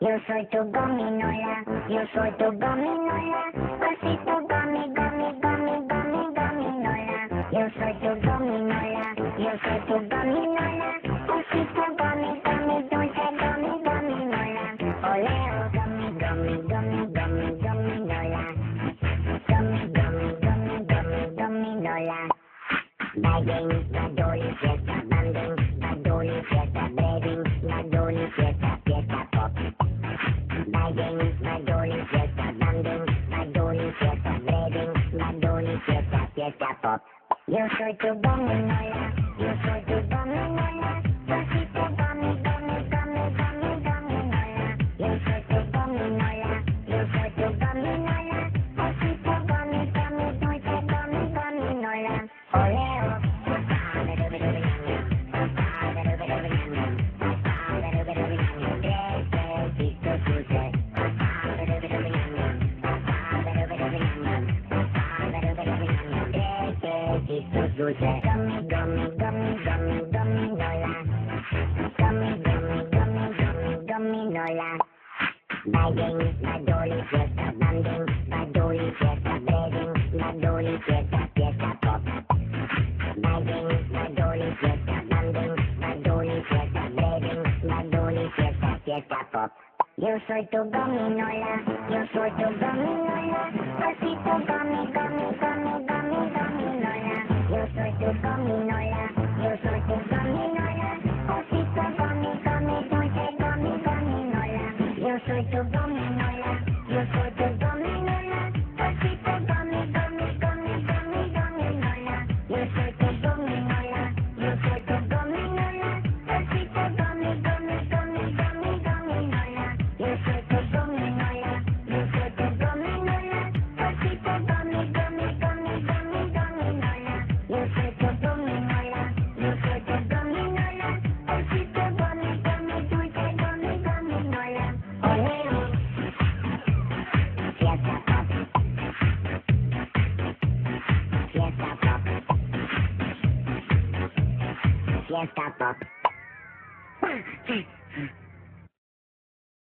Yo soy tu gominola, yo soy tu gominola, osito gomi, gomi, gomi, gomi, gominola. Yo soy tu gominola, yo soy tu gominola, osito gomi, gomi, dulce gomi, gominola. Oleo, gomi, gomi, gomi, gomi, gominola. Gomi, gomi, gomi, gomi, gominola. Bagging, badoli, fiesta, banding, badoli, fiesta, breading, badoli, fiesta, fiesta pop. Bagging, badoli, fiesta, banding, badoli, fiesta, breading, badoli, fiesta, fiesta pop. Yo soy tu gominola, yo soy tu gominola, osito gomi, gomi, gomi, gomi, gominola. Yo soy tu gominola, yo soy tu gominola, osito gomi, gomi, dulce gomi, gominola. Oleo. Dulce, gummy, gummy, gummy, gummy, gominola. Gummy, gummy, gummy, gummy, gominola. Bagging, badoli, fiesta, banding, badoli, fiesta, breading, badoli, fiesta, fiesta pop. Bagging, badoli, fiesta, banding, badoli, fiesta, breading, badoli, fiesta, fiesta pop. Yo soy tu gominola, yo soy tu gominola, osito gomi, gomi, gomi, gomi, gominola. Yo soy tu gominola, yo soy tu gominola, osito gomi, gomi, dulce gomi, gominola. Yo soy tu gominola, yo soy tu gominola, osito gomi, gomi, gomi, gomi, gominola. Yo soy tu gominola, yo soy tu gominola, osito gomi, gomi, gomi, gomi, gominola. Yo soy tu gominola, yo soy tu gominola, osito gomi, gomi, gomi, gomi, gominola. Yo soy tu gominola, yo soy tu gominola, osito gomi, gomi, dulce gomi, gominola. Oleo. Fiesta pop. Fiesta pop. Fiesta pop.